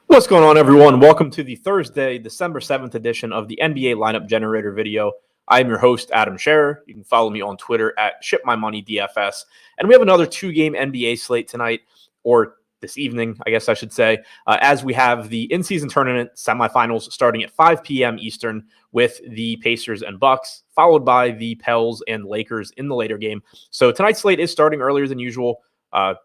What's going on, everyone? Welcome to the Thursday, December 7th edition of the NBA Lineup Generator video. I am your host, Adam Scherer. You can follow me on Twitter at ShipMyMoneyDFS. And we have another two-game NBA slate tonight, or this evening, I guess I should say, as we have the in-season tournament semifinals starting at 5 p.m. Eastern with the Pacers and Bucks, followed by the Pels and Lakers in the later game. So tonight's slate is starting earlier than usual.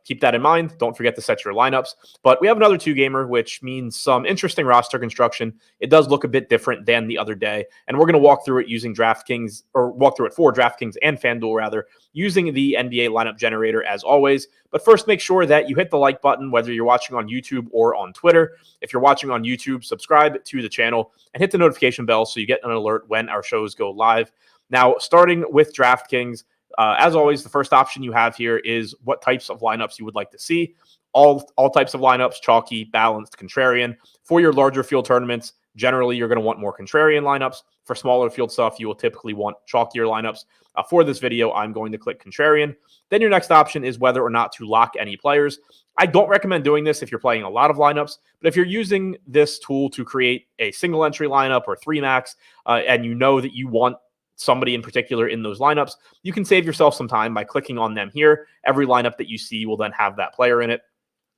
Keep that in mind. Don't forget to set your lineups. But we have another two-gamer, which means some interesting roster construction. It does look a bit different than the other day. And we're going to walk through it using DraftKings, or walk through it for DraftKings and FanDuel, rather, using the NBA lineup generator as always. But first, make sure that you hit the like button, whether you're watching on YouTube or on Twitter. If you're watching on YouTube, subscribe to the channel and hit the notification bell so you get an alert when our shows go live. Now, starting with DraftKings, as always, the first option you have here is what types of lineups you would like to see. All types of lineups, chalky, balanced, contrarian. For your larger field tournaments, generally you're going to want more contrarian lineups. For smaller field stuff, you will typically want chalkier lineups. For this video, I'm going to click contrarian. Then your next option is whether or not to lock any players. I don't recommend doing this if you're playing a lot of lineups, but if you're using this tool to create a single entry lineup or three max, and you know that you want somebody in particular in those lineups, you can save yourself some time by clicking on them here. Every lineup that you see will then have that player in it.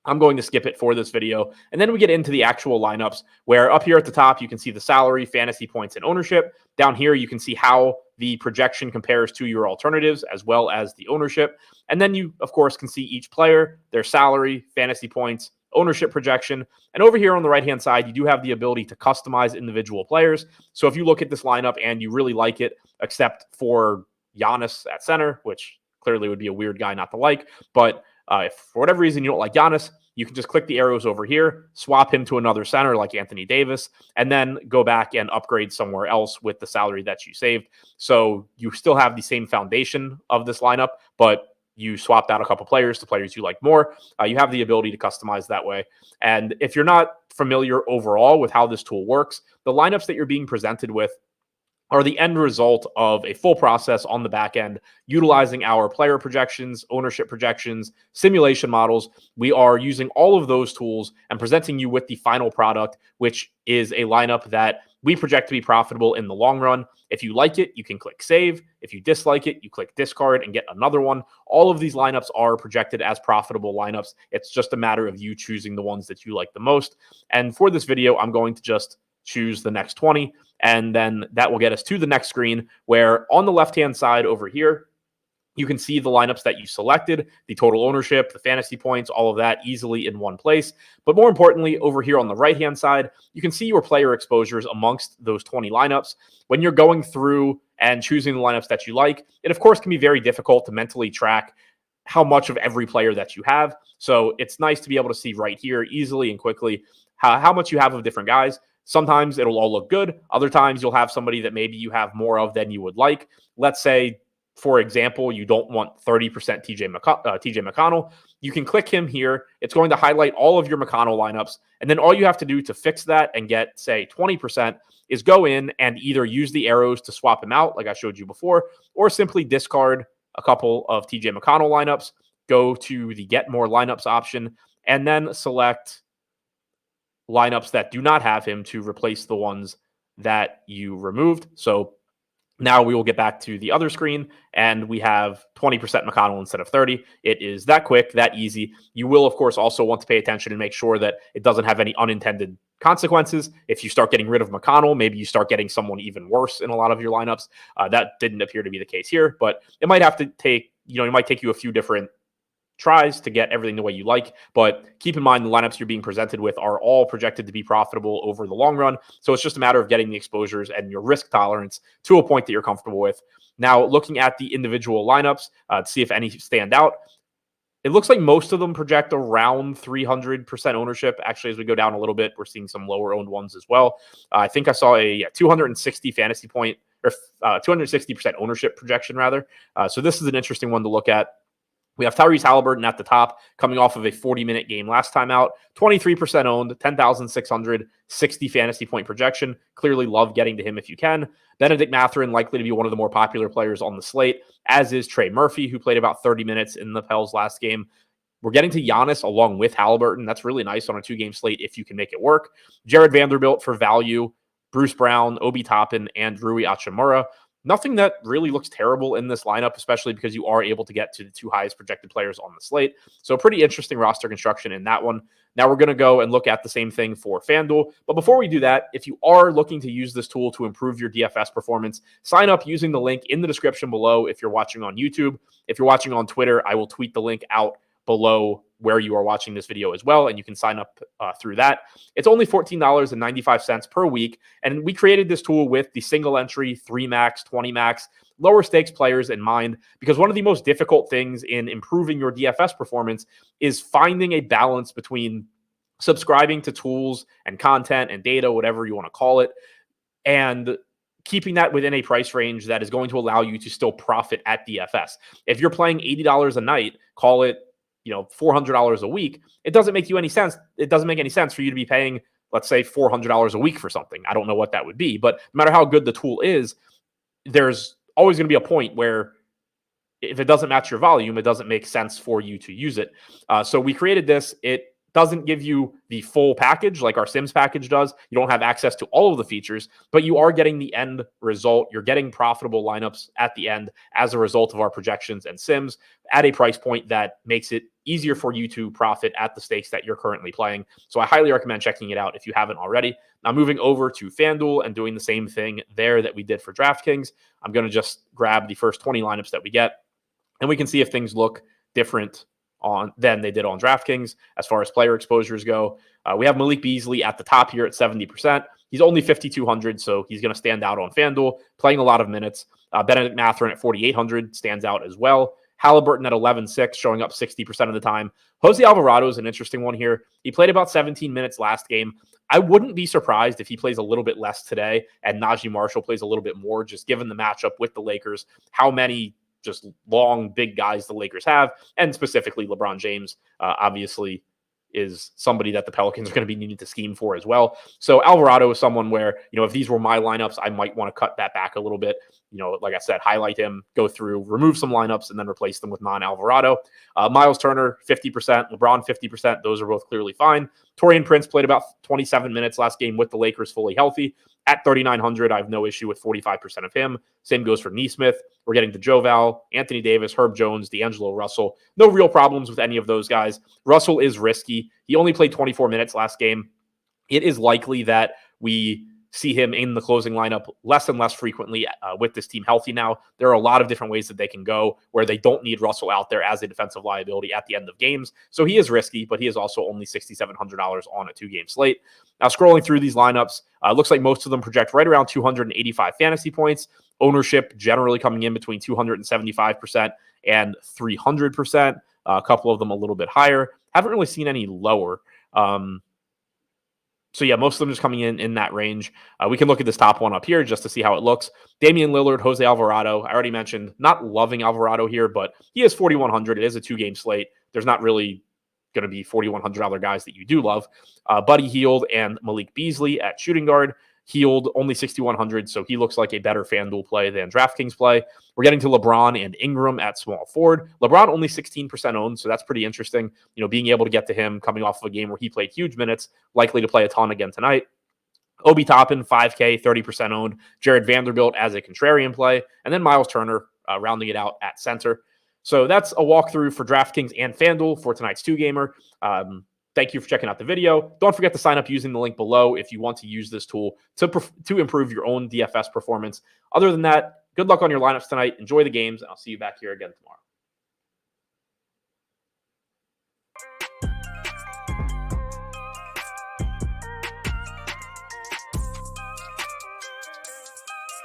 I'm going to skip it for this video. And then we get into the actual lineups where up here at the top, you can see the salary, fantasy points, and ownership. Down here, you can see how the projection compares to your alternatives as well as the ownership. And then you, of course, can see each player, their salary, fantasy points, ownership projection. And over here on the right-hand side, you do have the ability to customize individual players. So if you look at this lineup and you really like it, except for Giannis at center, which clearly would be a weird guy not to like, but if for whatever reason you don't like Giannis, you can just click the arrows over here, swap him to another center like Anthony Davis, and then go back and upgrade somewhere else with the salary that you saved. So you still have the same foundation of this lineup, but you swapped out a couple players to players you like more. You have the ability to customize that way. And if you're not familiar overall with how this tool works, the lineups that you're being presented with are the end result of a full process on the back end, utilizing our player projections, ownership projections, simulation models. We are using all of those tools and presenting you with the final product, which is a lineup that we project to be profitable in the long run. If you like it, you can click save. If you dislike it, you click discard and get another one. All of these lineups are projected as profitable lineups. It's just a matter of you choosing the ones that you like the most. And for this video, I'm going to just choose the next 20, and then that will get us to the next screen where on the left-hand side over here, you can see the lineups that you selected, the total ownership, the fantasy points, all of that easily in one place. But more importantly, over here on the right-hand side, you can see your player exposures amongst those 20 lineups. When you're going through and choosing the lineups that you like, it of course can be very difficult to mentally track how much of every player that you have. So it's nice to be able to see right here easily and quickly how much you have of different guys. Sometimes it'll all look good. Other times you'll have somebody that maybe you have more of than you would like. Let's say, for example, you don't want 30% TJ McConnell. You can click him here. It's going to highlight all of your McConnell lineups. And then all you have to do to fix that and get, say, 20% is go in and either use the arrows to swap him out, like I showed you before, or simply discard a couple of TJ McConnell lineups, go to the Get More Lineups option, and then select lineups that do not have him to replace the ones that you removed. So now we will get back to the other screen and we have 20% McConnell instead of 30. It is that quick, that easy. You will, of course, also want to pay attention and make sure that it doesn't have any unintended consequences. If you start getting rid of McConnell, maybe you start getting someone even worse in a lot of your lineups. That didn't appear to be the case here, but it might have to take, it might take you a few different tries to get everything the way you like, but keep in mind the lineups you're being presented with are all projected to be profitable over the long run. So it's just a matter of getting the exposures and your risk tolerance to a point that you're comfortable with. Now, looking at the individual lineups to see if any stand out, it looks like most of them project around 300% ownership. Actually, as we go down a little bit, we're seeing some lower owned ones as well. I think I saw a 260 fantasy point or 260% ownership projection rather. So this is an interesting one to look at. We have Tyrese Halliburton at the top, coming off of a 40-minute game last time out. 23% owned, 10,660 fantasy point projection. Clearly love getting to him if you can. Benedict Mathurin likely to be one of the more popular players on the slate, as is Trey Murphy, who played about 30 minutes in the Pels last game. We're getting to Giannis along with Halliburton. That's really nice on a 2-game slate if you can make it work. Jared Vanderbilt for value, Bruce Brown, Obi Toppin, and Rui Hachimura. Nothing that really looks terrible in this lineup, especially because you are able to get to the 2 highest projected players on the slate. So pretty interesting roster construction in that one. Now we're going to go and look at the same thing for FanDuel. But before we do that, if you are looking to use this tool to improve your DFS performance, sign up using the link in the description below if you're watching on YouTube. If you're watching on Twitter, I will tweet the link out below where you are watching this video as well, and you can sign up through that. It's only $14.95 per week, and we created this tool with the single entry, 3 max, 20 max, lower stakes players in mind, because one of the most difficult things in improving your DFS performance is finding a balance between subscribing to tools and content and data, whatever you want to call it, and keeping that within a price range that is going to allow you to still profit at DFS. If you're playing $80 a night, call it $400 a week, it doesn't make you any sense. It doesn't make any sense for you to be paying, let's say, $400 a week for something. I don't know what that would be, but no matter how good the tool is, there's always going to be a point where if it doesn't match your volume, it doesn't make sense for you to use it. So we created this. It doesn't give you the full package like our Sims package does. You don't have access to all of the features, but you are getting the end result. You're getting profitable lineups at the end as a result of our projections and Sims at a price point that makes it easier for you to profit at the stakes that you're currently playing. So I highly recommend checking it out if you haven't already. Now moving over to FanDuel and doing the same thing there that we did for DraftKings, I'm going to just grab the first 20 lineups that we get, and we can see if things look different than they did on DraftKings as far as player exposures go. We have Malik Beasley at the top here at 70%. He's only 5,200, so he's going to stand out on FanDuel, playing a lot of minutes. Benedict Mathurin at 4,800 stands out as well. Halliburton at 11.6, showing up 60% of the time. Jose Alvarado is an interesting one here. He played about 17 minutes last game. I wouldn't be surprised if he plays a little bit less today and Najee Marshall plays a little bit more, just given the matchup with the Lakers, how many just long, big guys the Lakers have, and specifically LeBron James, obviously, is somebody that the Pelicans are going to be needing to scheme for as well. So Alvarado is someone where, if these were my lineups, I might want to cut that back a little bit. Like I said, highlight him, go through, remove some lineups, and then replace them with non-Alvarado. Miles Turner, 50%, LeBron, 50%. Those are both clearly fine. Taurean Prince played about 27 minutes last game with the Lakers fully healthy. At 3,900, I have no issue with 45% of him. Same goes for Nesmith. We're getting to Joval, Anthony Davis, Herb Jones, D'Angelo Russell. No real problems with any of those guys. Russell is risky. He only played 24 minutes last game. It is likely that we see him in the closing lineup less and less frequently with this team healthy now. There are a lot of different ways that they can go where they don't need Russell out there as a defensive liability at the end of games. So he is risky, but he is also only $6,700 on a 2-game slate. Now, scrolling through these lineups, looks like most of them project right around 285 fantasy points. Ownership generally coming in between 275% and 300%. A couple of them a little bit higher. Haven't really seen any lower. So yeah, most of them just coming in that range. We can look at this top one up here just to see how it looks. Damian Lillard, Jose Alvarado. I already mentioned not loving Alvarado here, but he is 4,100. It is a 2-game slate. There's not really going to be $4,100 guys that you do love. Buddy Hield and Malik Beasley at shooting guard. Hield only 6,100, so he looks like a better FanDuel play than DraftKings play. We're getting to LeBron and Ingram at small forward. LeBron only 16% owned, so that's pretty interesting. Being able to get to him coming off of a game where he played huge minutes, likely to play a ton again tonight. Obi Toppin, 5K, 30% owned. Jared Vanderbilt as a contrarian play, and then Miles Turner rounding it out at center. So that's a walkthrough for DraftKings and FanDuel for tonight's 2-gamer. Thank you for checking out the video. Don't forget to sign up using the link below if you want to use this tool to improve your own DFS performance. Other than that, good luck on your lineups tonight. Enjoy the games, and I'll see you back here again tomorrow.